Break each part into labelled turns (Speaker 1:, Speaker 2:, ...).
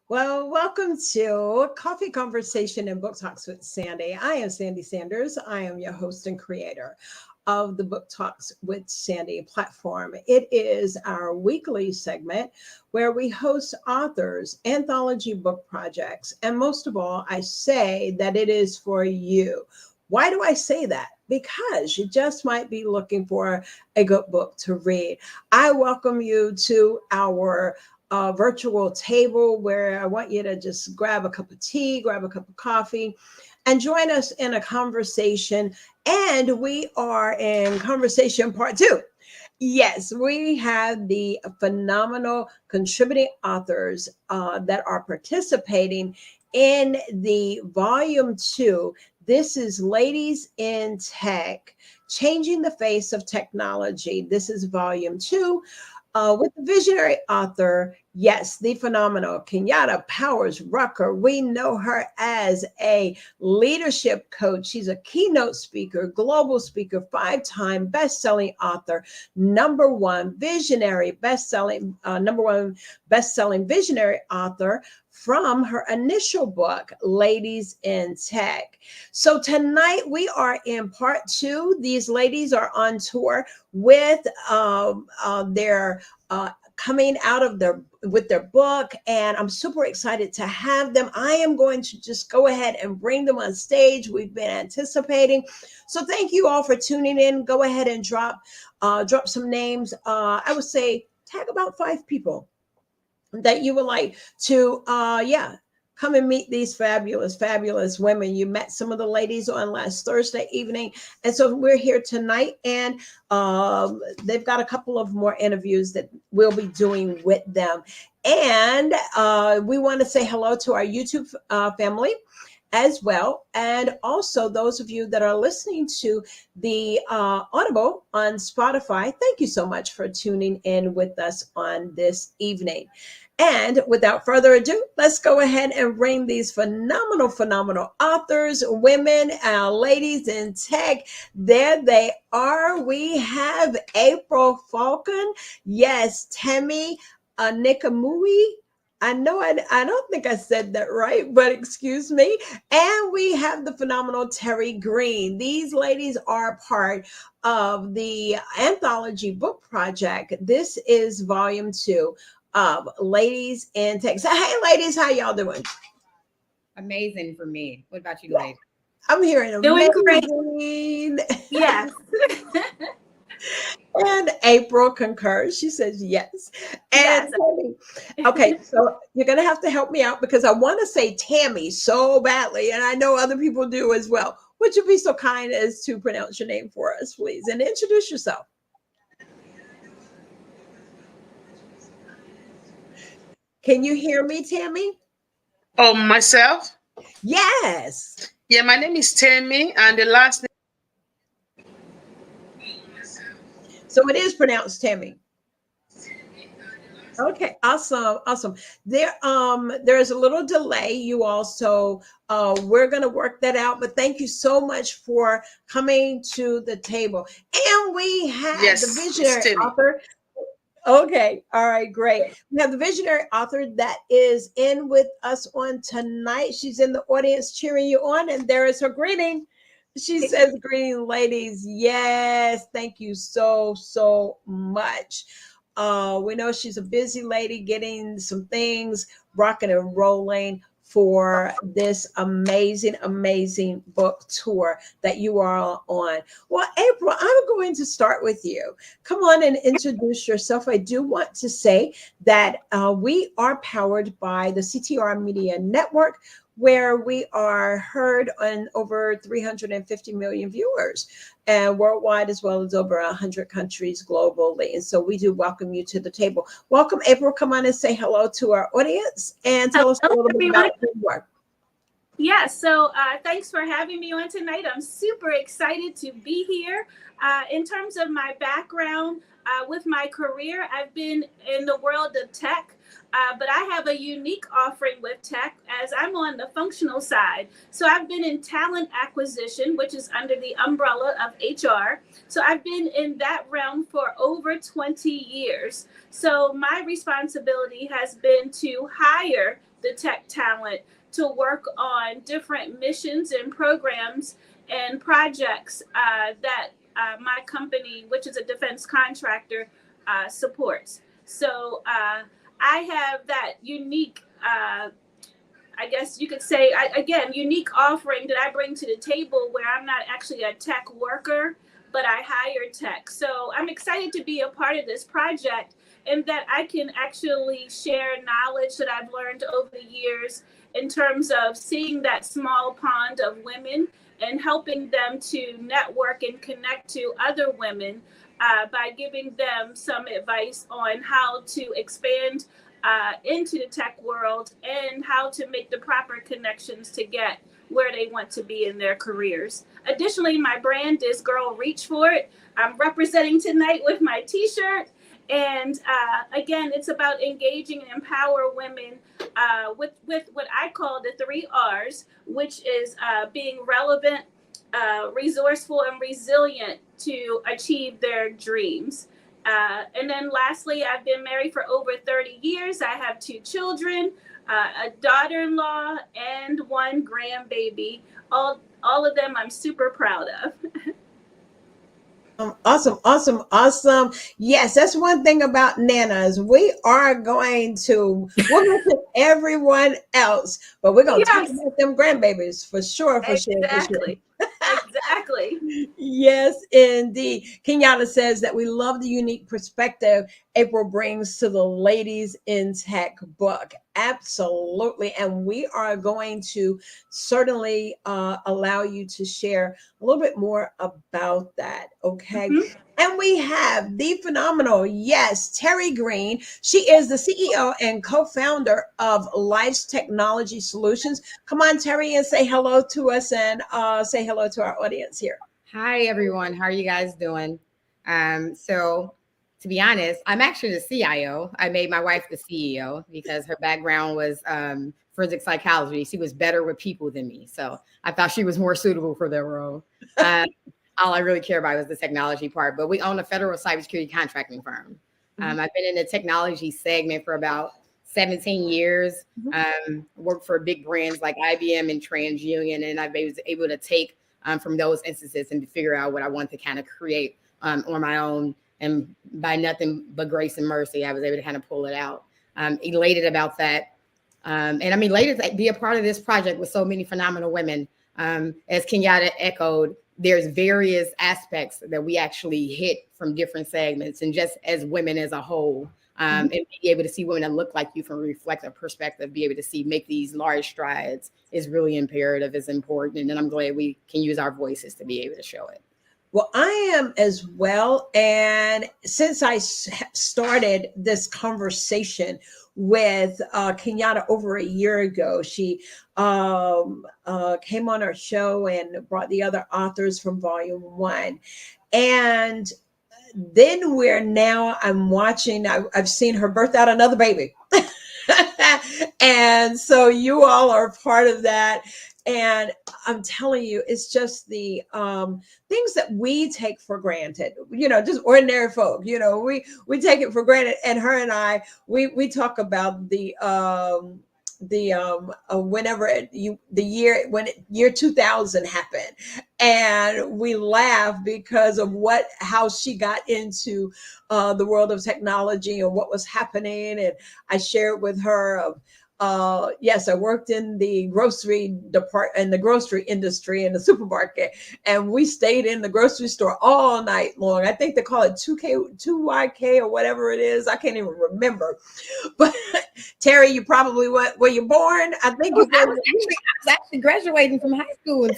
Speaker 1: Well, welcome to Coffee Conversation and Book Talks with Sandy. I am Sandy Sanders. I am your host and creator of the Book Talks with Sandy platform. It is our weekly segment where we host authors, anthology book projects, and most of all, I say that it is for you. Why do I say that? Because you just might be looking for a good book to read. I welcome you to our virtual table where I want you to just grab a cup of tea, grab a cup of coffee, and join us in a conversation. And we are in conversation part two. Yes, we have the phenomenal contributing authors that are participating in the volume two. This is Ladies in Tech, Changing the Face of Technology. This is volume two with the visionary author, yes, the phenomenal Kenyatta Powers Rucker. We know her as a leadership coach. She's a keynote speaker, global speaker, 5-time best-selling author, number one best-selling visionary author from her initial book, Ladies in Tech. So tonight we are in part two. These ladies are on tour with their coming out of their book, and I'm super excited to have them. I am going to just go ahead and bring them on stage. We've been anticipating, so thank you all for tuning in. Go ahead and drop some names. I would say tag about 5 people that you would like to come and meet these fabulous women. You met some of the ladies on last Thursday evening, and so we're here tonight, and they've got a couple of more interviews that we'll be doing with them. And we want to say hello to our YouTube family as well, and also those of you that are listening to the Audible on Spotify. Thank you so much for tuning in with us on this evening. And without further ado, let's go ahead and bring these phenomenal authors, women, ladies in tech. There they are. We have April Faulcon. Yes, Temi Akenwumi. I know I don't think I said that right, but excuse me. And we have the phenomenal Terri Green. These ladies are part of the anthology book project. This is volume 2 of Ladies in Tech. So, hey, ladies, how y'all doing?
Speaker 2: Amazing for me. What about you, ladies?
Speaker 1: I'm hearing
Speaker 3: doing
Speaker 1: amazing.
Speaker 3: Great. Yes.
Speaker 1: And April concurs. She says yes. And
Speaker 3: Yes.
Speaker 1: Okay, so you're going to have to help me out because I want to say Tammy so badly, and I know other people do as well. Would you be so kind as to pronounce your name for us, please, and introduce yourself? Can you hear me, Tammy?
Speaker 4: Oh, myself?
Speaker 1: Yes.
Speaker 4: Yeah, my name is Temi, and the last name.
Speaker 1: So it is pronounced Tammy. Okay, awesome. There's a little delay, you all, so we're gonna work that out. But thank you so much for coming to the table. And we have the visionary author. Okay, all right, great. We have the visionary author that is in with us on tonight. She's in the audience cheering you on, and there is her greeting. She says, "Greeting, ladies." Yes, thank you so much. We know she's a busy lady getting some things rocking and rolling for this amazing book tour that you are on. Well, April, I'm going to start with you. Come on and introduce yourself. I do want to say that we are powered by the CTR Media Network, where we are heard on over 350 million viewers and worldwide, as well as over 100 countries globally. And so we do welcome you to the table. Welcome, April. Come on and say hello to our audience and tell us a little bit about your work.
Speaker 3: Yeah, so thanks for having me on tonight. I'm super excited to be here. In terms of my background with my career, I've been in the world of tech. But I have a unique offering with tech as I'm on the functional side. So I've been in talent acquisition, which is under the umbrella of HR. So I've been in that realm for over 20 years. So my responsibility has been to hire the tech talent to work on different missions and programs and projects that my company, which is a defense contractor, supports. So I have that unique, I guess you could say, again, unique offering that I bring to the table where I'm not actually a tech worker, but I hire tech. So I'm excited to be a part of this project and that I can actually share knowledge that I've learned over the years in terms of seeing that small pond of women and helping them to network and connect to other women by giving them some advice on how to expand into the tech world and how to make the proper connections to get where they want to be in their careers. Additionally, my brand is Girl Reach For It. I'm representing tonight with my t-shirt. And again, it's about engaging and empower women with what I call the 3 R's, which is being relevant, resourceful, and resilient to achieve their dreams. And then lastly, I've been married for over 30 years. I have 2 children, a daughter-in-law, and 1 grandbaby. All of them I'm super proud of.
Speaker 1: Awesome. Yes, that's one thing about Nanas. We're going to everyone else, but we're going to talk about them grandbabies for sure.
Speaker 3: Exactly.
Speaker 1: Yes, indeed. Kenyatta says that we love the unique perspective April brings to the Ladies in Tech book. Absolutely. And we are going to certainly allow you to share a little bit more about that. Okay. Mm-hmm. And we have the phenomenal, yes, Terri Green. She is the CEO and co-founder of Life's Technology Solutions. Come on, Terri, and say hello to us and say hello to our audience here.
Speaker 2: Hi, everyone. How are you guys doing? So to be honest, I'm actually the CIO. I made my wife the CEO because her background was forensic psychology. She was better with people than me. So I thought she was more suitable for the role. All I really care about was the technology part, but we own a federal cybersecurity contracting firm. I've been in the technology segment for about 17 years, worked for big brands like IBM and TransUnion, and I was able to take from those instances and to figure out what I want to kind of create on my own. And by nothing but grace and mercy, I was able to kind of pull it out. I'm elated about that. And I'm elated to be a part of this project with so many phenomenal women. As Kenyatta echoed, there's various aspects that we actually hit from different segments, and just as women as a whole, and be able to see women that look like you from a reflective perspective, be able to see make these large strides is really imperative, is important. And I'm glad we can use our voices to be able to show it.
Speaker 1: Well, I am as well. And since I started this conversation with Kenyatta over a year ago, she came on our show and brought the other authors from Volume 1. And then I'm watching, I've seen her birth out another baby. And so you all are part of that. And I'm telling you, it's just the things that we take for granted, just ordinary folk, we take it for granted. And her and I, we talk about whenever year 2000 happened, and we laugh because of how she got into the world of technology and what was happening. And I shared with her yes, I worked in the grocery department, in the grocery industry, in the supermarket, and we stayed in the grocery store all night long. I think they call it 2YK or whatever it is. I can't even remember. But Terri, you probably were you born? I think
Speaker 2: I was actually graduating from high school in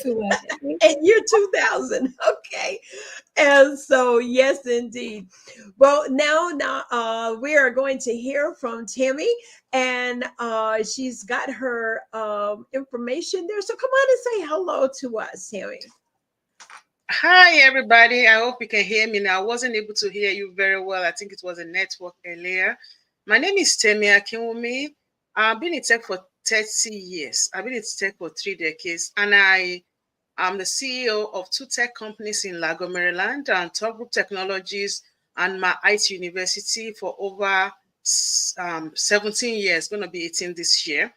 Speaker 1: year 2000. Okay. And so, yes, indeed. Well, now we are going to hear from Temi, and she's got her information there. So come on and say hello to us, Temi.
Speaker 4: Hi, everybody. I hope you can hear me now. I wasn't able to hear you very well. I think it was a network earlier. My name is Temi Akenwumi. I've been in tech for 30 years. I've been in tech for 3 decades, and I'm the CEO of 2 tech companies in Lago, Maryland, and Top Group Technologies and my IT university for over 17 years, going to be 18 this year.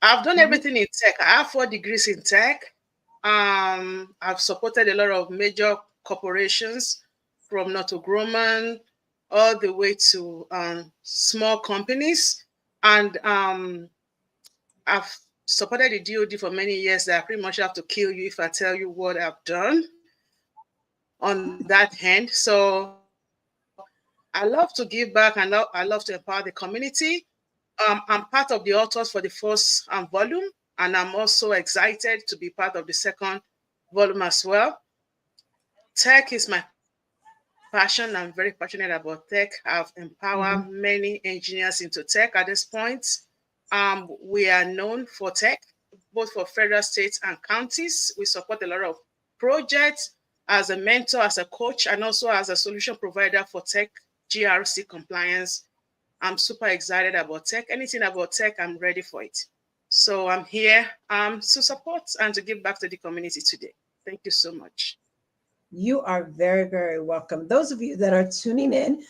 Speaker 4: I've done everything in tech. I have 4 degrees in tech. I've supported a lot of major corporations from Northrop Grumman all the way to small companies. And I've supported the DoD for many years that I pretty much have to kill you if I tell you what I've done on that hand. So I love to give back and I love to empower the community. I'm part of the authors for the first volume, and I'm also excited to be part of the second volume as well. Tech is my passion. I'm very passionate about tech. I've empowered many engineers into tech at this point. We are known for tech, both for federal, states, and counties. We support a lot of projects as a mentor, as a coach, and also as a solution provider for tech GRC compliance. I'm super excited about tech. Anything about tech, I'm ready for it. So I'm here to support and to give back to the community today. Thank you so much.
Speaker 1: You are very, very welcome. Those of you that are tuning in,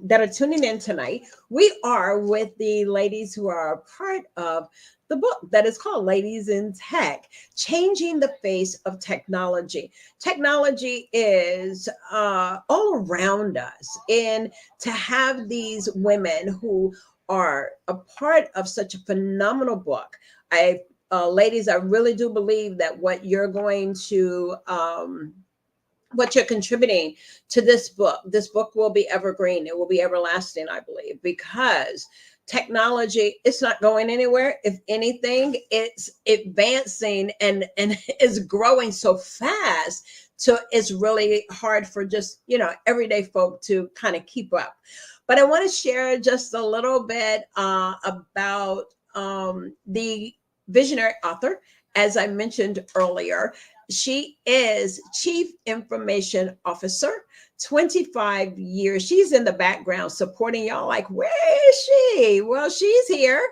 Speaker 1: that are tuning in tonight, we are with the ladies who are a part of the book that is called Ladies in Tech, Changing the Face of Technology. Technology is all around us. And to have these women who are a part of such a phenomenal book, ladies, I really do believe that what you're going to, what you're contributing to this book will be evergreen. It will be everlasting, I believe, because technology, it's not going anywhere. If anything, it's advancing and is growing so fast. So it's really hard for just, everyday folk to kind of keep up. But I want to share just a little bit about the visionary author. As I mentioned earlier, she is Chief Information Officer, 25 years. She's in the background supporting y'all like, where is she? Well, she's here.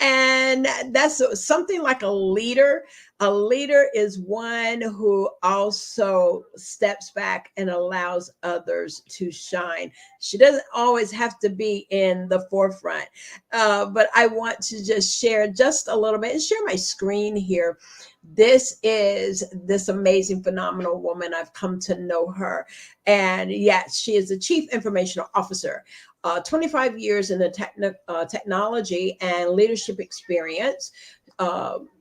Speaker 1: And that's something like a leader. A leader is one who also steps back and allows others to shine. She doesn't always have to be in the forefront, but I want to just share just a little bit and share my screen here. This is this amazing, phenomenal woman. I've come to know her. And yes, she is the Chief Information Officer. 25 years in the technology and leadership experience.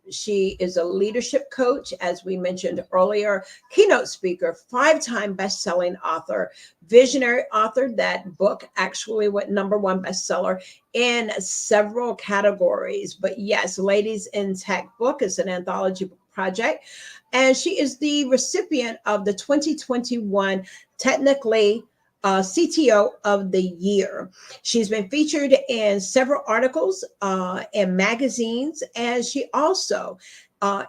Speaker 1: She is a leadership coach, as we mentioned earlier, keynote speaker, 5-time best-selling author, visionary author. That book actually went #1 bestseller in several categories. But yes, Ladies in Tech book is an anthology project. And she is the recipient of the 2021 Technically CTO of the Year. She's been featured in several articles and magazines, and she also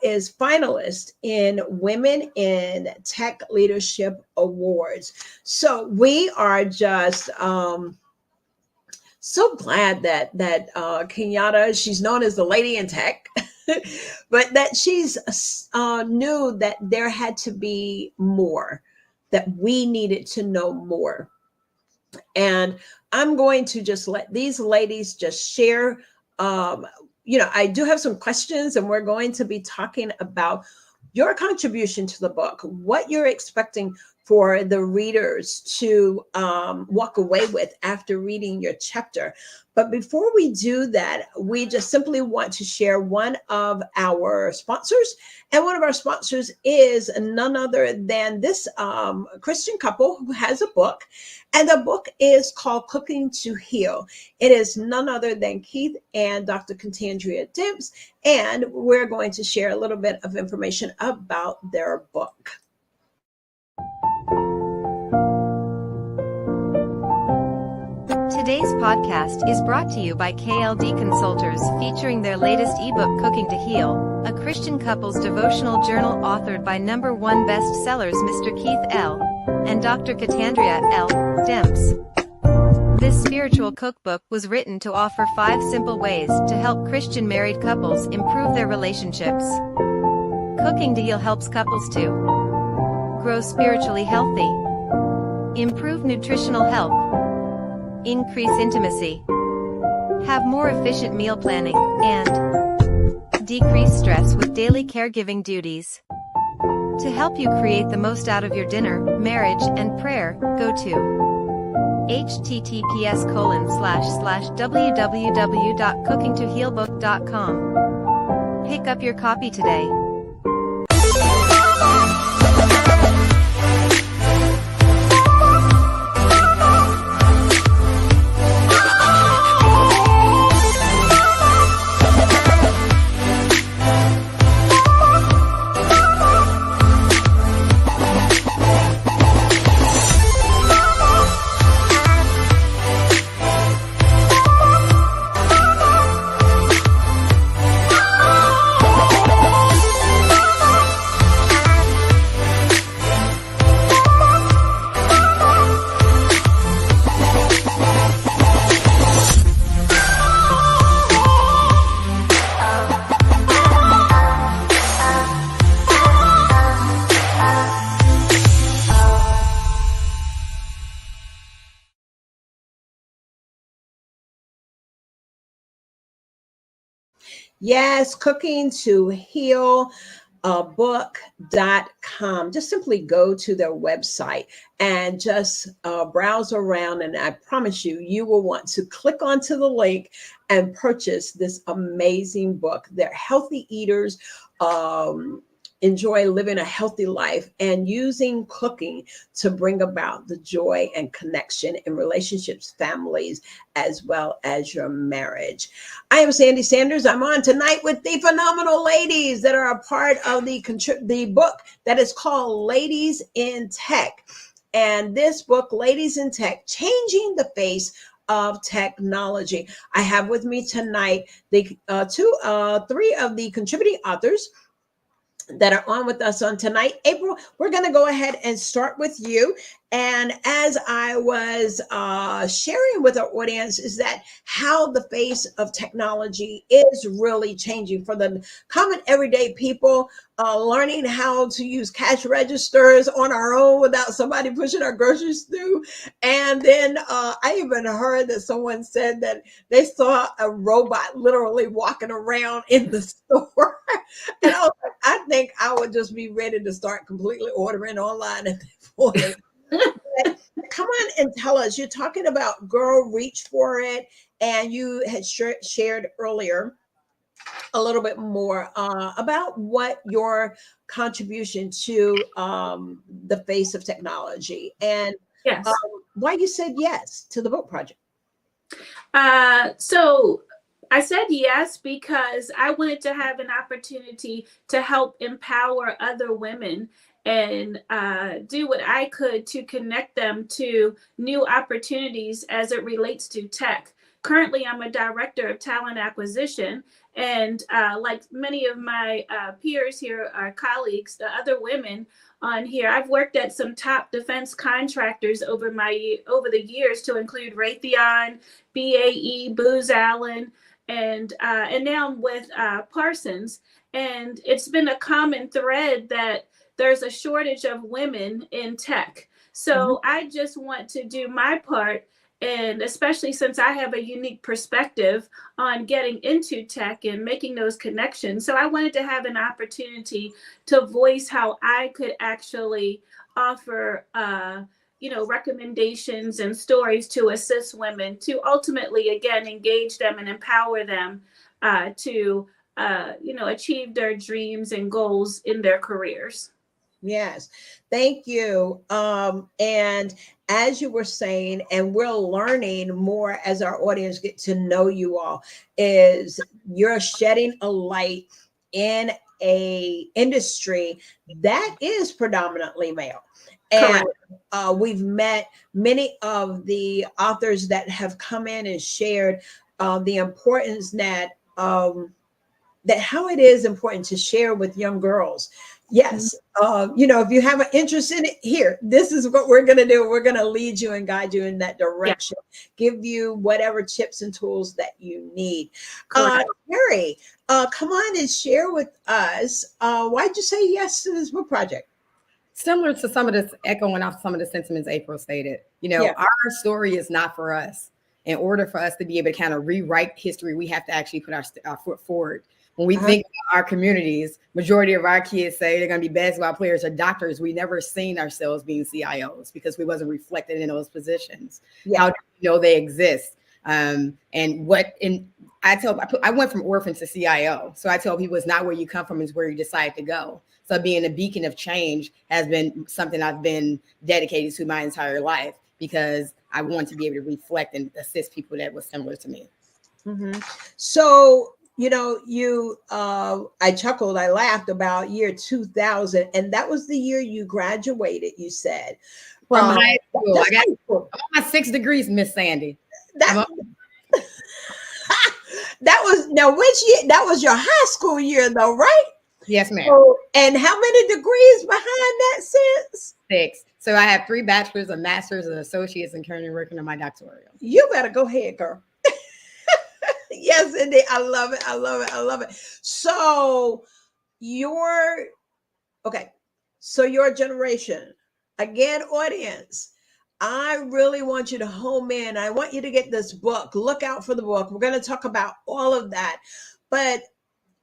Speaker 1: is finalist in Women in Tech Leadership Awards. So we are just so glad that Kenyatta, she's known as the Lady in Tech, but that she's knew that there had to be more, that we needed to know more. And I'm going to just let these ladies just share. I do have some questions, and we're going to be talking about your contribution to the book, what you're expecting for the readers to walk away with after reading your chapter. But before we do that, we just simply want to share one of our sponsors. And one of our sponsors is none other than this Christian couple who has a book. And the book is called Cooking to Heal. It is none other than Keith and Dr. Katandria Dibs. And we're going to share a little bit of information about their book.
Speaker 5: Today's podcast is brought to you by KLD Consultors, featuring their latest ebook, Cooking to Heal, a Christian couple's devotional journal authored by #1 bestsellers Mr. Keith L. and Dr. Katandria L. Demps. This spiritual cookbook was written to offer 5 simple ways to help Christian married couples improve their relationships. Cooking to Heal helps couples to grow spiritually healthy, improve nutritional health, increase intimacy, have more efficient meal planning, and decrease stress with daily caregiving duties. To help you create the most out of your dinner, marriage, and prayer, go to https://www.cookingtohealbook.com. Pick up your copy today.
Speaker 1: Yes, cooking to heal book.com. Just simply go to their website and just browse around. And I promise you, you will want to click onto the link and purchase this amazing book. They're healthy eaters, enjoy living a healthy life and using cooking to bring about the joy and connection in relationships, families, as well as your marriage. I am Sandy Sanders. I'm on tonight with the phenomenal ladies that are a part of the book that is called Ladies in Tech. And this book, Ladies in Tech, Changing the Face of Technology. I have with me tonight the three of the contributing authors that are on with us on tonight. April, we're going to go ahead and start with you. And as I was sharing with our audience, is that how the face of technology is really changing for the common everyday people, learning how to use cash registers on our own without somebody pushing our groceries through. And then I even heard that someone said that they saw a robot literally walking around in the store. And I was like, I think I would just be ready to start completely ordering online at that point. Come on and tell us, you're talking about Girl Reach For It, and you had shared earlier a little bit more about what your contribution to the face of technology and
Speaker 3: Yes.
Speaker 1: why you said yes to the book project.
Speaker 3: So I said yes because I wanted to have an opportunity to help empower other women and do what I could to connect them to new opportunities as it relates to tech. Currently, I'm a director of talent acquisition. And like many of my peers here, our colleagues, the other women on here, I've worked at some top defense contractors over the years, to include Raytheon, BAE, Booz Allen, and now I'm with Parsons. And it's been a common thread that there's a shortage of women in tech. So I just want to do my part, and especially since I have a unique perspective on getting into tech and making those connections. So I wanted to have an opportunity to voice how I could actually offer recommendations and stories to assist women to ultimately, again, engage them and empower them to achieve their dreams and goals in their careers.
Speaker 1: Yes, thank you. And as you were saying, and we're learning more as our audience get to know you all, is you're shedding a light in a industry that is predominantly male. And we've met many of the authors that have come in and shared the importance that how it is important to share with young girls. Yes. If you have an interest in it, here, this is what we're going to do. We're going to lead you and guide you in that direction, give you whatever tips and tools that you need. Terri, come on and share with us. Why'd you say yes to this book project?
Speaker 2: Similar to some of this, echoing off some of the sentiments April stated, our story is not for us. in order for us to be able to kind of rewrite history, we have to actually put our foot forward. When we think about our communities, majority of our kids say they're going to be basketball players or doctors. We never seen ourselves being CIOs because we wasn't reflected in those positions. Yeah. How do we know they exist? I went from orphan to CIO. So I tell people it's not where you come from, it's where you decide to go. So being a beacon of change has been something I've been dedicated to my entire life because I want to be able to reflect and assist people that were similar to me.
Speaker 1: Mm-hmm. So, I chuckled, I laughed about year 2000, and that was the year you graduated, you said.
Speaker 2: From high school. I'm on my 6 degrees, Miss Sandy.
Speaker 1: That was, now which year? That was your high school year though, right?
Speaker 2: Yes, ma'am.
Speaker 1: So, and how many degrees behind that since?
Speaker 2: 6. So I have 3 bachelors, a master's, and associates in Kearn and Rucker, and my doctoral.
Speaker 1: You better go ahead, girl. Yes, indeed. I love it. I love it. I love it. So your generation, again, audience, I really want you to home in. I want you to get this book. Look out for the book. We're going to talk about all of that. But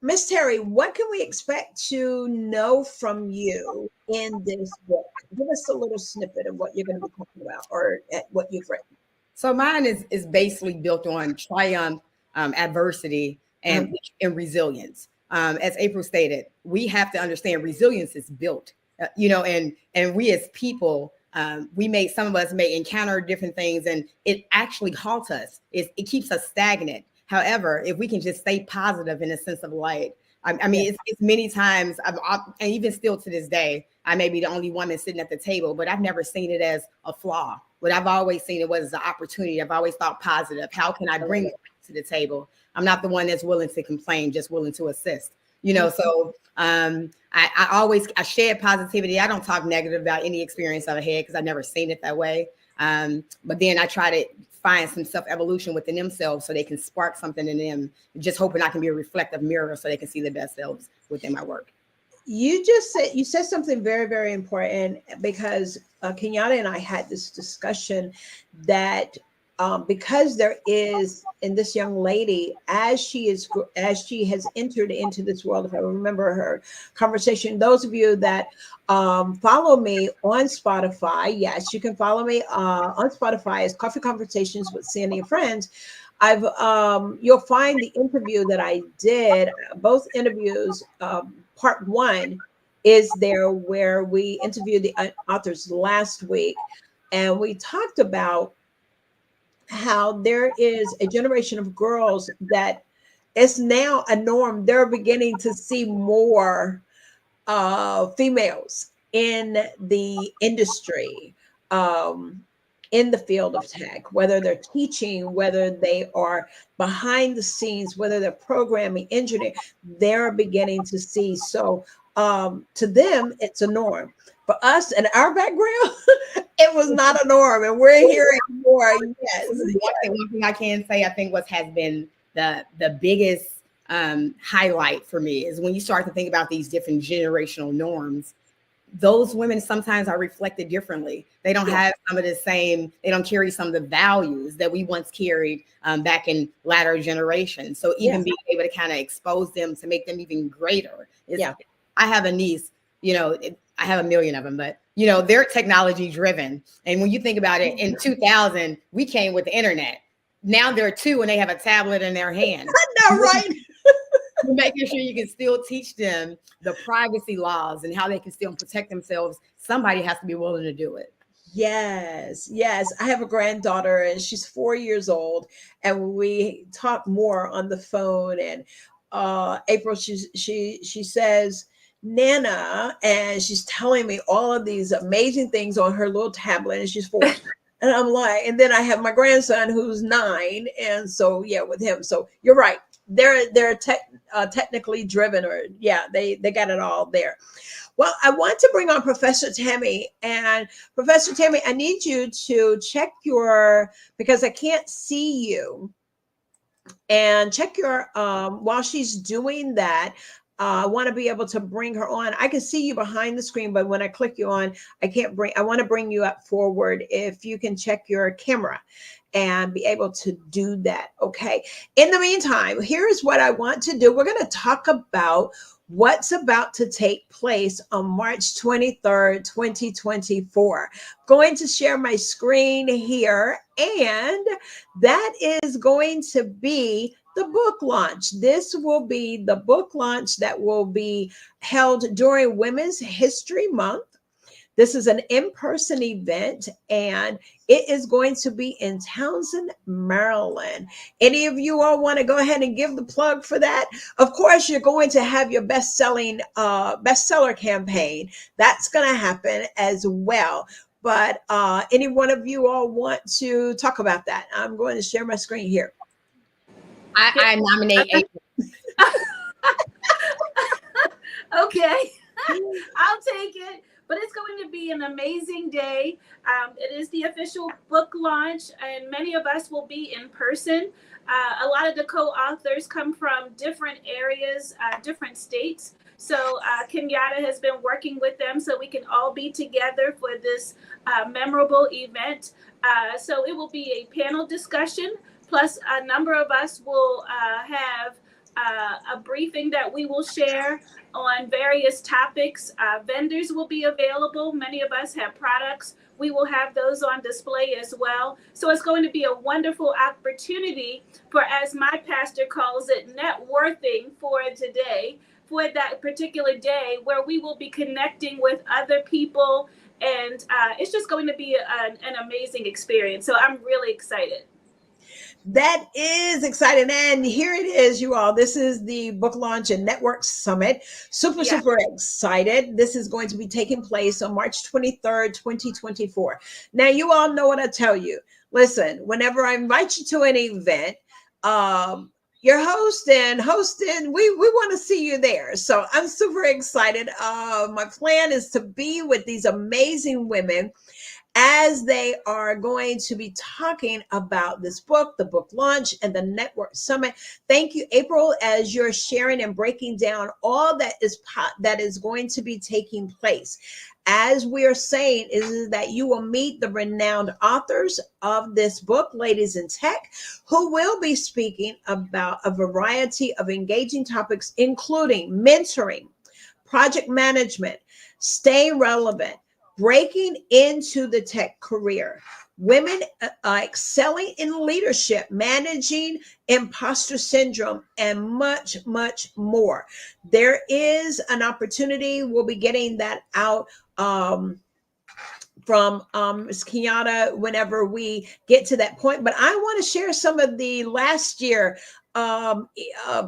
Speaker 1: Miss Terri, what can we expect to know from you in this book? Give us a little snippet of what you're going to be talking about or what you've written.
Speaker 2: So mine is basically built on triumph, adversity, and resilience. As April stated, we have to understand resilience is built, and we as people, some of us may encounter different things and it actually halts us. It keeps us stagnant. However, if we can just stay positive in a sense of light, it's many times, and even still to this day, I may be the only woman sitting at the table, but I've never seen it as a flaw. What I've always seen it was as an opportunity. I've always thought positive. How can I bring it to the table? I'm not the one that's willing to complain, just willing to assist. So I share positivity. I don't talk negative about any experience I've had because I've never seen it that way. But then I try to find some self-evolution within themselves so they can spark something in them, just hoping I can be a reflective mirror so they can see the best selves within my work.
Speaker 1: You said something very, very important because Kenyatta and I had this discussion that because there is in this young lady, as she has entered into this world, if I remember her conversation, those of you that follow me on Spotify, yes, you can follow me on Spotify as Coffee Conversations with Sandy and Friends. You'll find the interview that I did, both interviews. Part 1 is there where we interviewed the authors last week, and we talked about how there is a generation of girls that it's now a norm. They're beginning to see more females in the industry, in the field of tech, whether they're teaching, whether they are behind the scenes, whether they're programming, engineering, they're beginning to see. So to them, it's a norm. For us and our background, it was not a norm, and we're hearing more. Yes.
Speaker 2: One thing I can say, I think what has been the biggest highlight for me is when you start to think about these different generational norms. Those women sometimes are reflected differently. They don't have some of the same, they don't carry some of the values that we once carried back in latter generations. So even being able to kind of expose them to make them even greater. I have a niece, I have a million of them, but they're technology driven. And when you think about it, in 2000, we came with the internet. Now they're 2 and they have a tablet in their hand.
Speaker 1: I know, right?
Speaker 2: Making sure you can still teach them the privacy laws and how they can still protect themselves. Somebody has to be willing to do it.
Speaker 1: Yes. I have a granddaughter and she's 4 years old, and we talk more on the phone. And April, she says, Nana, and she's telling me all of these amazing things on her little tablet, and she's 4. And I'm like, and then I have my grandson who's 9, and so with him. So you're right. They're technically driven, or they got it all there. Well, I want to bring on Professor Temi, and Professor Temi, I need you to check because I can't see you, and check your while she's doing that. I want to be able to bring her on. I can see you behind the screen, but when I click you on, I want to bring you up forward. If you can check your camera and be able to do that. Okay. In the meantime, here's what I want to do. We're going to talk about what's about to take place on March 23rd, 2024. Going to share my screen here, and that is going to be the book launch. This will be the book launch that will be held during Women's History Month. This is an in-person event, and it is going to be in Townsend, Maryland. Any of you all want to go ahead and give the plug for that? Of course, you're going to have your bestseller campaign. That's going to happen as well. But any one of you all want to talk about that? I'm going to share my screen here.
Speaker 2: I nominate April.
Speaker 3: Okay, I'll take it. But it's going to be an amazing day. It is the official book launch, and many of us will be in person. A lot of the co-authors come from different areas, different states. So Kenyatta has been working with them so we can all be together for this memorable event. So it will be a panel discussion, plus a number of us will have a briefing that we will share on various topics. Vendors will be available. Many of us have products. We will have those on display as well. So it's going to be a wonderful opportunity for, as my pastor calls it, networking for today, for that particular day where we will be connecting with other people. And it's just going to be an amazing experience. So I'm really excited.
Speaker 1: That is exciting. And here it is, you all. This is the Book Launch and Network Summit. Super excited. This is going to be taking place on March 23rd, 2024. Now, you all know what I tell you. Listen, whenever I invite you to an event, you're hosting, we want to see you there. So I'm super excited. My plan is to be with these amazing women as they are going to be talking about this book, the book launch, and the network summit. Thank you, April, as you're sharing and breaking down all that is going to be taking place. As we are saying, is that you will meet the renowned authors of this book, Ladies in Tech, who will be speaking about a variety of engaging topics, including mentoring, project management, staying relevant, breaking into the tech career, women excelling in leadership, managing imposter syndrome, and much, much more. There is an opportunity. We'll be getting that out from Ms. Kenyatta whenever we get to that point. But I want to share some of the last year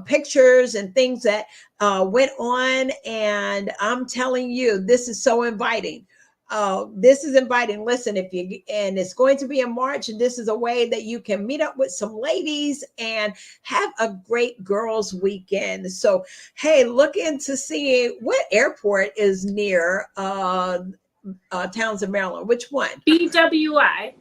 Speaker 1: pictures and things that went on. And I'm telling you, this is so inviting. This is inviting. Listen, and it's going to be in March, and this is a way that you can meet up with some ladies and have a great girls' weekend. So, hey, look into seeing what airport is near Townsend, Maryland. Which one?
Speaker 3: BWI,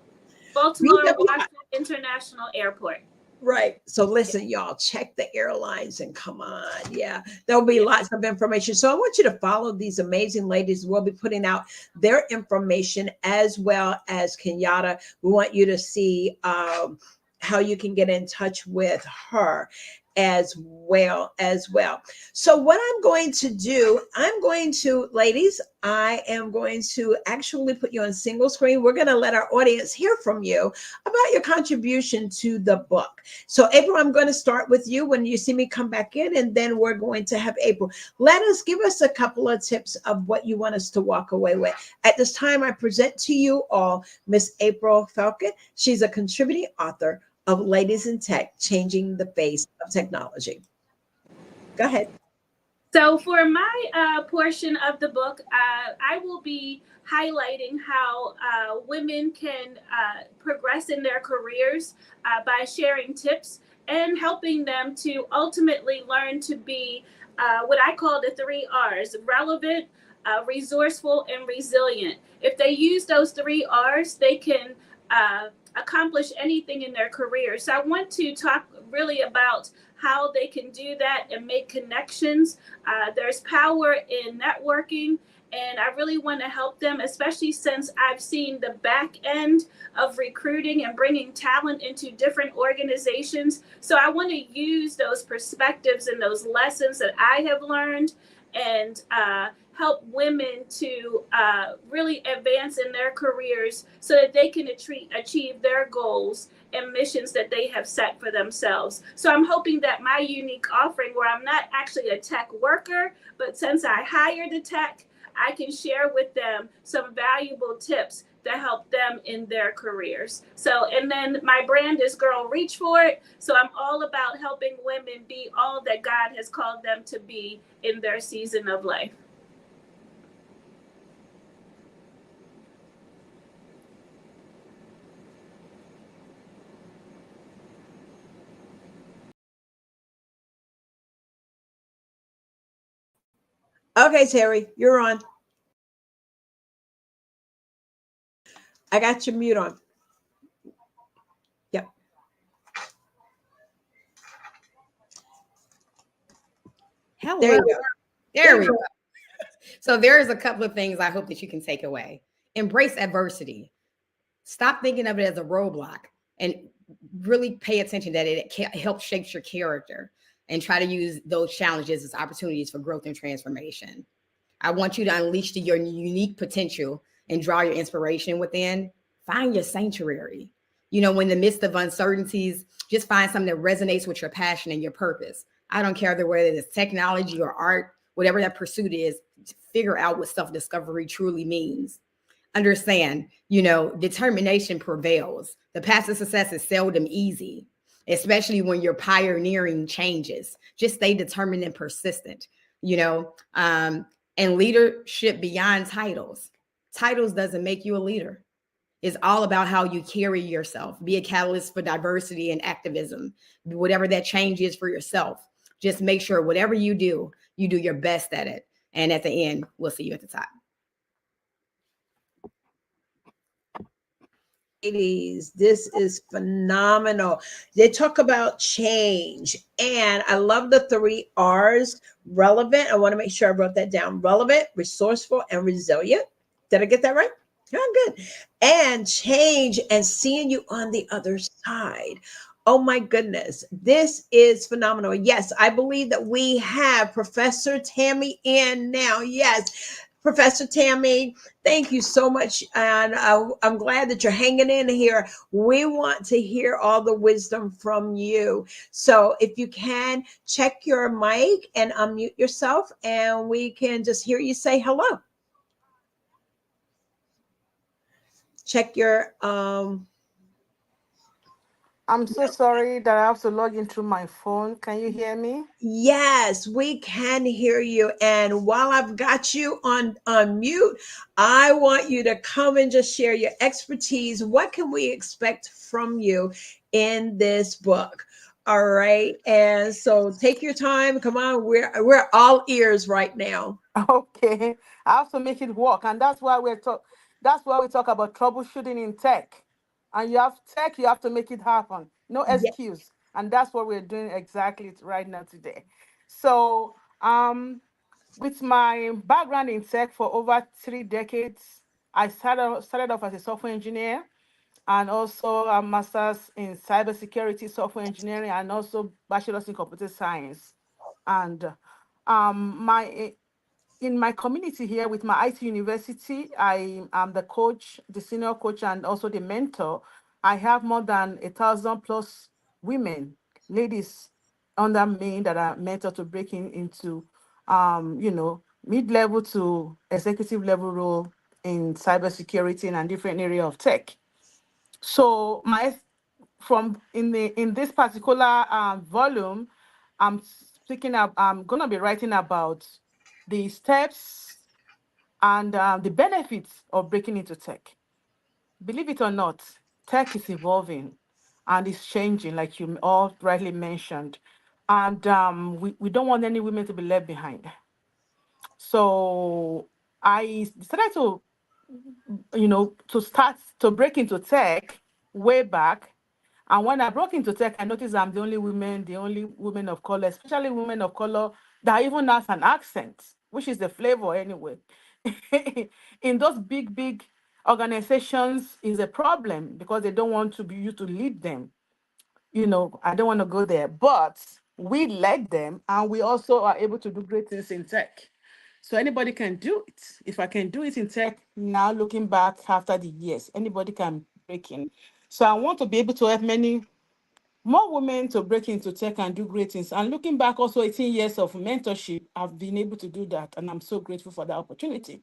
Speaker 3: Baltimore Washington International Airport.
Speaker 1: Right. So listen, y'all, check the airlines and come on. Yeah, there'll be lots of information. So I want you to follow these amazing ladies. We'll be putting out their information as well as Kenyatta. We want you to see how you can get in touch with her as well. So what I'm going to do, ladies, I am going to actually put you on single screen. We're going to let our audience hear from you about your contribution to the book. So April, I'm going to start with you when you see me come back in, and then we're going to have April. Give us a couple of tips of what you want us to walk away with. At this time, I present to you all Miss April Faulcon. She's a contributing author of Ladies in Tech, Changing the Face of Technology. Go ahead.
Speaker 3: So for my portion of the book, I will be highlighting how women can progress in their careers by sharing tips and helping them to ultimately learn to be what I call the 3 R's: relevant, resourceful, and resilient. If they use those 3 R's, they can accomplish anything in their career. So I want to talk really about how they can do that and make connections. There's power in networking, and I really want to help them, especially since I've seen the back end of recruiting and bringing talent into different organizations. So I want to use those perspectives and those lessons that I have learned and help women to really advance in their careers so that they can achieve their goals and missions that they have set for themselves. So I'm hoping that my unique offering, where I'm not actually a tech worker, but since I hired a tech, I can share with them some valuable tips to help them in their careers. So, and then my brand is Girl Reach For It. So I'm all about helping women be all that God has called them to be in their season of life.
Speaker 1: Okay, Terri, you're on. I got your mute on. Yep.
Speaker 2: Hello.
Speaker 1: There you go.
Speaker 2: There we go. So there's a couple of things I hope that you can take away. Embrace adversity. Stop thinking of it as a roadblock and really pay attention that it helps shape your character, and try to use those challenges as opportunities for growth and transformation. I want you to unleash your unique potential and draw your inspiration within. Find your sanctuary. You know, in the midst of uncertainties, just find something that resonates with your passion and your purpose. I don't care whether it's technology or art, whatever that pursuit is, figure out what self-discovery truly means. Understand, you know, determination prevails. The path to success is seldom easy, especially when you're pioneering changes. Just stay determined and persistent, you know, and leadership beyond titles. Titles doesn't make you a leader. It's all about how you carry yourself. Be a catalyst for diversity and activism, whatever that change is for yourself. Just make sure whatever you do your best at it. And at the end, we'll see you at the top.
Speaker 1: Ladies, this is phenomenal. They talk about change, and I love the 3 R's: relevant. I want to make sure I wrote that down: relevant, resourceful, and resilient. Did I get that right? Yeah, good. And change, and seeing you on the other side. Oh my goodness, this is phenomenal. Yes, I believe that we have Professor Temi in now. Yes, Professor Temi, thank you so much. And I'm glad that you're hanging in here. We want to hear all the wisdom from you. So if you can, check your mic and unmute yourself, and we can just hear you say hello. Check your
Speaker 6: I'm so sorry that I have to log into my phone. Can you hear me?
Speaker 1: Yes, we can hear you. And while I've got you on mute, I want you to come and just share your expertise. What can we expect from you in this book? All right. And so take your time. Come on. We're all ears right now.
Speaker 6: Okay. I have to make it work. And that's why we talk about troubleshooting in tech. And you have tech, you have to make it happen. No
Speaker 1: Yeah.
Speaker 6: excuse. And that's what we're doing exactly right now today. So with my background in tech for over 3 decades, I started off as a software engineer, and also a master's in cybersecurity software engineering, and also bachelor's in computer science. And my in my community here with my IT university, I am the coach, the senior coach, and also the mentor. I have more than 1,000 plus women, ladies under me that are mentored to breaking into, mid-level to executive level role in cybersecurity and different area of tech. So in this particular volume, I'm gonna be writing about the steps and the benefits of breaking into tech. Believe it or not, tech is evolving and it's changing, like you all rightly mentioned. And we don't want any women to be left behind. So I decided to, to start to break into tech way back. And when I broke into tech, I noticed I'm the only women of color, especially women of color that even has an accent, which is the flavor anyway. In those big organizations is a problem because they don't want to be you to lead them. I don't want to go there, but we led them and we also are able to do great things in tech. So anybody can do it. If I can do it in tech now, looking back after the years, anybody can break in. So I want to be able to help many more women to break into tech and do great things. And looking back, also 18 years of mentorship, I've been able to do that. And I'm so grateful for that opportunity.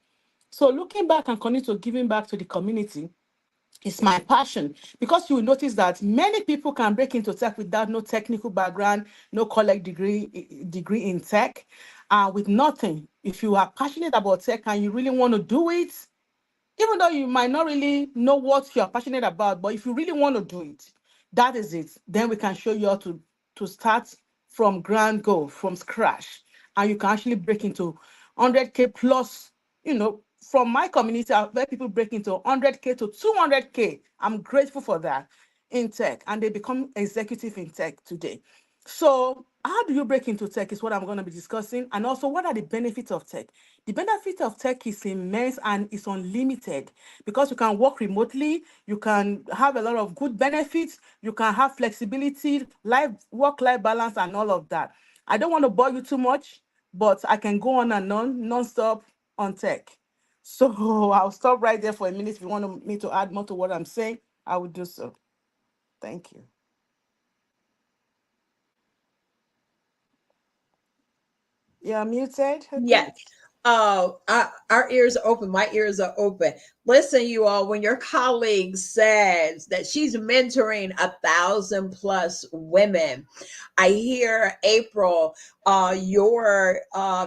Speaker 6: So looking back and continue to giving back to the community is my passion, because you will notice that many people can break into tech without no technical background, no college degree in tech, with nothing. If you are passionate about tech and you really want to do it, even though you might not really know what you're passionate about, but if you really want to do it, that is it. Then we can show you how to start from ground go, from scratch. And you can actually break into 100K plus, from my community, I've heard people break into 100K to 200K. I'm grateful for that in tech. And they become executive in tech today. So how do you break into tech is what I'm going to be discussing. And also, what are the benefits of tech? The benefit of tech is immense and it's unlimited because you can work remotely. You can have a lot of good benefits. You can have flexibility, work-life balance, and all of that. I don't want to bore you too much, but I can go on and on, non-stop on tech. So I'll stop right there for a minute. If you want me to add more to what I'm saying, I will do so. Thank you. You're muted.
Speaker 1: Yes. Our ears are open. My ears are open. Listen, you all, when your colleague says that she's mentoring 1,000+ women, I hear, April, your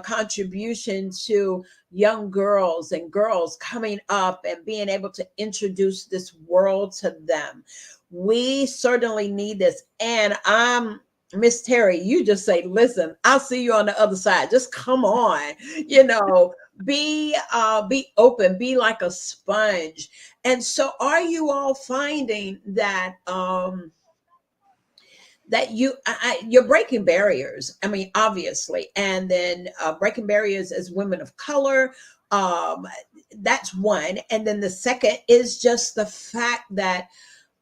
Speaker 1: contribution to young girls and girls coming up and being able to introduce this world to them. We certainly need this. And Miss Terri, you just say, listen, I'll see you on the other side. Just come on, be open, be like a sponge. And so are you all finding that that you're breaking barriers? I mean, obviously, and then breaking barriers as women of color. That's one. And then the second is just the fact that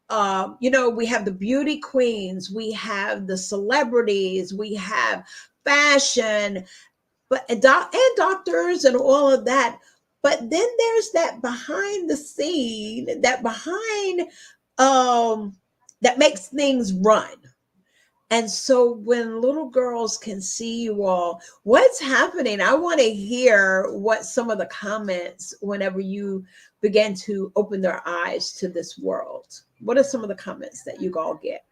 Speaker 1: we have the beauty queens, we have the celebrities, we have fashion, and doctors and all of that. But then there's that behind the scene, that makes things run. And so when little girls can see you all, what's happening? I want to hear what some of the comments whenever you begin to open their eyes to this world. What are some of the comments that you all get?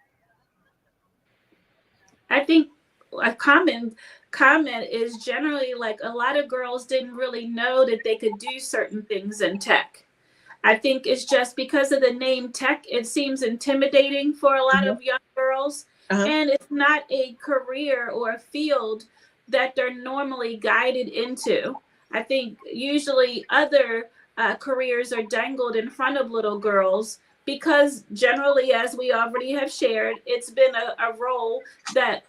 Speaker 3: I think a common comment is generally like a lot of girls didn't really know that they could do certain things in tech. I think it's just because of the name tech, it seems intimidating for a lot of young girls. And it's not a career or a field that they're normally guided into. I think usually other careers are dangled in front of little girls because generally, as we already have shared, it's been a role that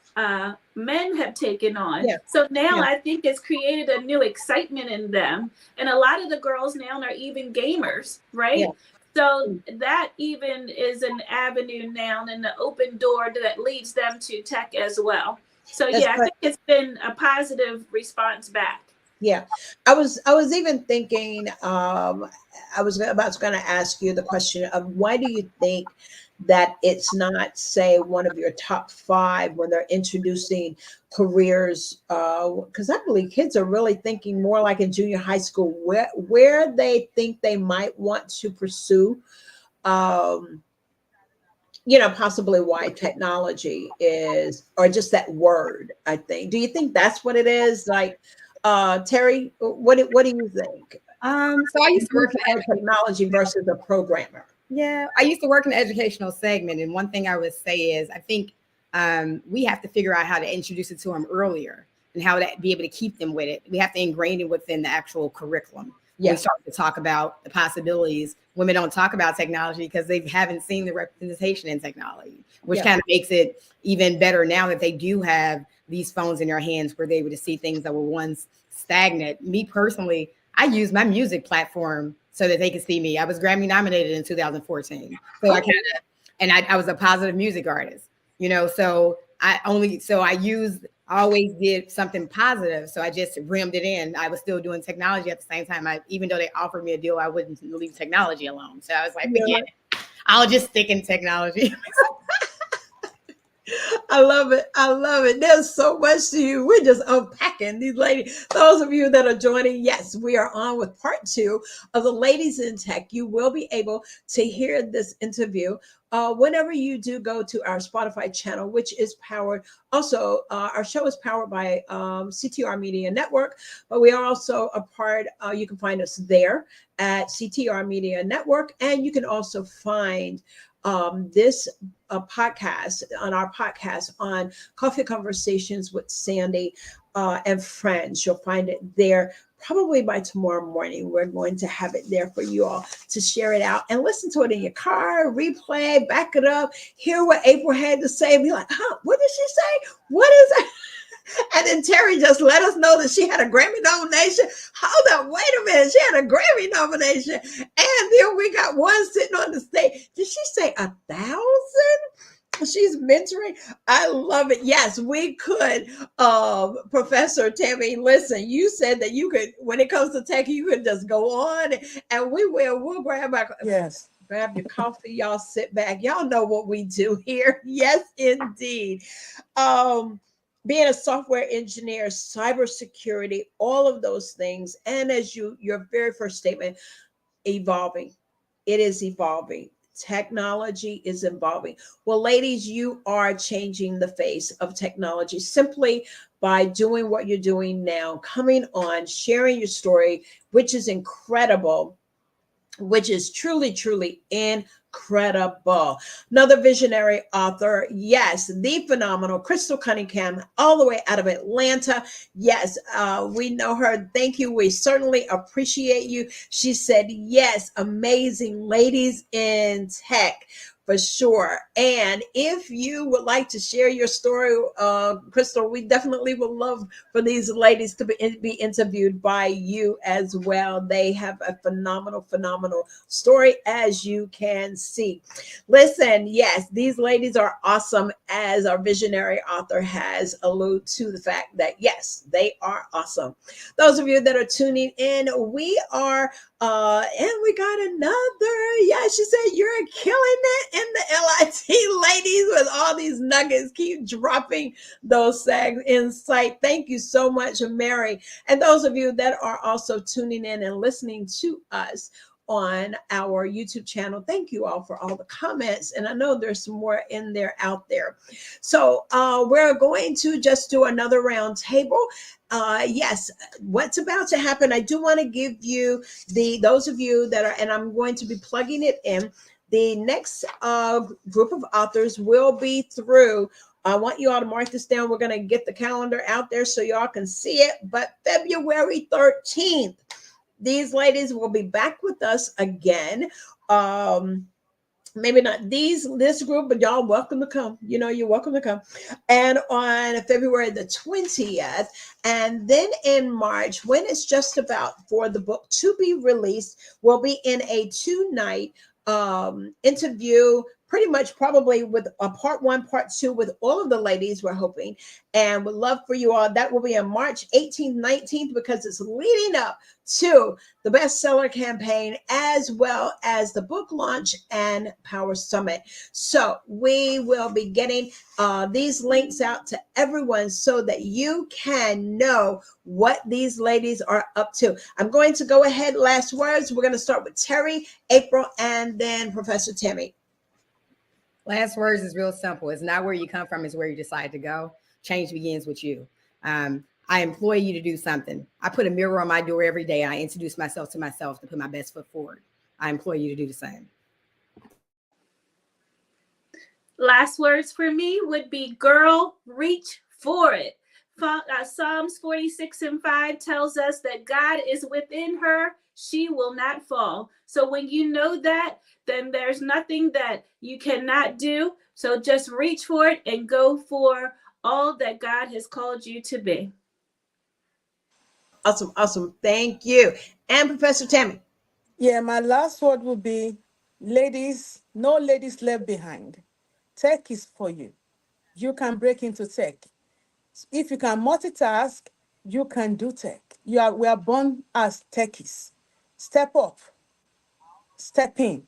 Speaker 3: men have taken on. Yeah. So now I think it's created a new excitement in them. And a lot of the girls now are even gamers, right? Yeah. So that even is an avenue now and the open door that leads them to tech as well. So I think it's been a positive response back.
Speaker 1: Yeah, I was even thinking, I was going to ask you the question of why do you think that it's not, say, one of your top 5 when they're introducing careers? Because I believe kids are really thinking more like in junior high school, where they think they might want to pursue, possibly why technology is, or just that word, I think. Do you think that's what it is? Like, Terri, what do you think?
Speaker 2: So I used to work in
Speaker 1: technology versus a programmer.
Speaker 2: Yeah, I used to work in the educational segment, and one thing I would say is I think we have to figure out how to introduce it to them earlier and how to be able to keep them with it. We have to ingrain it within the actual curriculum. when we start to talk about the possibilities. Women don't talk about technology because they haven't seen the representation in technology, which kind of makes it even better now that they do have these phones in their hands where they're able to see things that were once stagnant. Me personally, I use my music platform so that they can see me. I was Grammy nominated in 2014. So I was a positive music artist, you know, so I always did something positive. So I just rimmed it in. I was still doing technology at the same time. Even though they offered me a deal, I wouldn't leave technology alone. So I was like, forget it. I'll just stick in technology.
Speaker 1: I love it. I love it. There's so much to you. We're just unpacking these ladies. Those of you that are joining, yes, we are on with part 2 of the Ladies in Tech. You will be able to hear this interview whenever you do go to our Spotify channel, which is powered. Also, our show is powered by CTR Media Network, but we are also a part, you can find us there at CTR Media Network, and you can also find this podcast on our podcast on Coffee Conversations with Sandy and Friends. You'll find it there probably by tomorrow morning. We're going to have it there for you all to share it out and listen to it in your car, replay, back it up, hear what April had to say, be like, huh, what did she say? What is that? And then Terri just let us know that she had a Grammy nomination. Hold up, wait a minute. She had a Grammy nomination. And then we got one sitting on the stage. Did she say 1,000? She's mentoring. I love it. Yes, we could. Professor Temi, listen, you said that you could, when it comes to tech, you could just go on and we'll grab our grab your coffee. Y'all sit back. Y'all know what we do here. Yes, indeed. Being a software engineer, cybersecurity, all of those things. And as your very first statement, evolving. It is evolving. Technology is evolving. Well, ladies, you are changing the face of technology simply by doing what you're doing now, coming on, sharing your story, which is incredible, which is truly, truly incredible. Another visionary author, yes, the phenomenal Crystal Cunningham, all the way out of Atlanta. Yes, we know her. Thank you. We certainly appreciate you. She said, yes, amazing Ladies in Tech. For sure. And if you would like to share your story, Crystal, we definitely would love for these ladies to be interviewed by you as well. They have a phenomenal story, as you can see. Listen, yes, these ladies are awesome, as our visionary author has alluded to the fact that, yes, they are awesome. Those of you that are tuning in, we are and we got another. Yeah, she said, you're killing it in the LIT, ladies, with all these nuggets. Keep dropping those sags in sight. Thank you so much, Mary. And those of you that are also tuning in and listening to us on our YouTube channel, thank you all for all the comments. And I know there's some more in there out there. So we're going to just do another round table. Yes, what's about to happen, I do want to give you those of you that are, and I'm going to be plugging it in, the next group of authors will be through. I want you all to mark this down. We're going to get the calendar out there so y'all can see it. But February 13th, these ladies will be back with us again. Maybe not this group, but y'all welcome to come. You know, you're welcome to come. And on February the 20th, and then in March, when it's just about for the book to be released, we'll be in a 2-night interview, pretty much probably with a part 1, part 2 with all of the ladies, we're hoping, and would love for you all. That will be on March 18th, 19th, because it's leading up to the bestseller campaign, as well as the book launch and Power Summit. So we will be getting these links out to everyone so that you can know what these ladies are up to. I'm going to go ahead. Last words. We're going to start with Terri, April, and then Professor Temi.
Speaker 2: Last words is real simple. It's not where you come from, it's where you decide to go. Change begins with you. I employ you to do something. I put a mirror on my door every day. I introduce myself to myself to put my best foot forward. I employ you to do the same.
Speaker 3: Last words for me would be, girl, reach for it. Psalms 46:5 tells us that God is within her. She will not fall. So when you know that, then there's nothing that you cannot do. So just reach for it and go for all that God has called you to be.
Speaker 1: Awesome, awesome. Thank you. And Professor Temi.
Speaker 6: Yeah, my last word would be, ladies, no ladies left behind. Tech is for you. You can break into tech. If you can multitask, you can do tech. We are born as techies. Step up, step in,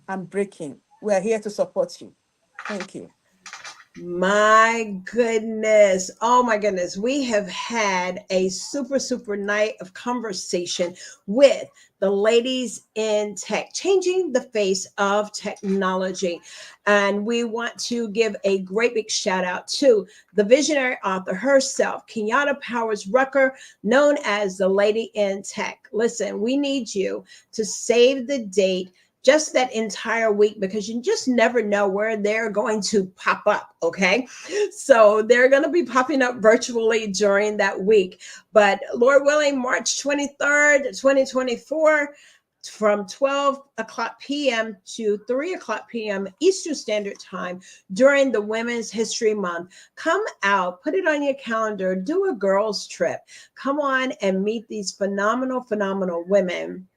Speaker 6: and break in. We are here to support you. Thank you.
Speaker 1: My goodness. Oh my goodness. We have had a super, super night of conversation with the ladies in tech, changing the face of technology. And we want to give a great big shout out to the visionary author herself, Kenyatta Powers Rucker, known as the Lady in Tech. Listen, we need you to save the date just that entire week, because you just never know where they're going to pop up. Okay. So they're going to be popping up virtually during that week. But Lord willing, March 23rd, 2024, from 12 o'clock p.m. to 3 o'clock p.m. Eastern Standard Time during the Women's History Month. Come out, put it on your calendar, do a girls' trip. Come on and meet these phenomenal, phenomenal women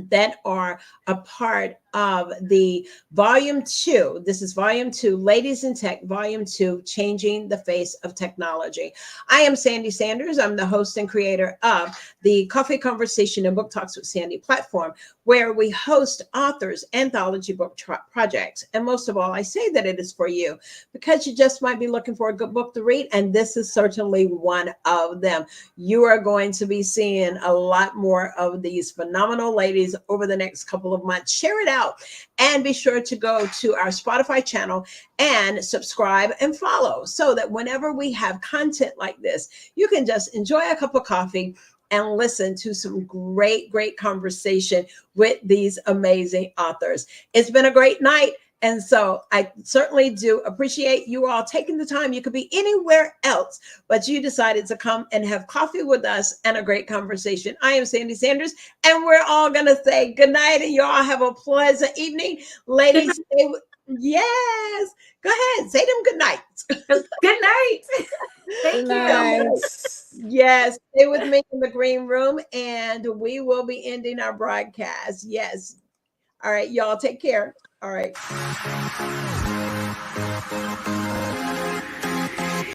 Speaker 1: that are a part of the volume 2. This is volume 2, Ladies in Tech, volume 2, Changing the Face of Technology. I am Sandy Sanders. I'm the host and creator of the Coffee Conversation and Book Talks with Sandy platform, where we host authors, anthology book projects. And most of all, I say that it is for you because you just might be looking for a good book to read. And this is certainly one of them. You are going to be seeing a lot more of these phenomenal ladies over the next couple of months. Share it out and be sure to go to our Spotify channel and subscribe and follow so that whenever we have content like this, you can just enjoy a cup of coffee and listen to some great, great conversation with these amazing authors. It's been a great night. And so I certainly do appreciate you all taking the time. You could be anywhere else, but you decided to come and have coffee with us and a great conversation. I am Sandy Sanders, and we're all going to say good night, and you all have a pleasant evening. Ladies, yes, go ahead. Say them good night.
Speaker 3: Good night. Thank you.
Speaker 1: Yes, stay with me in the green room, and we will be ending our broadcast. Yes. All right, y'all take care. All right.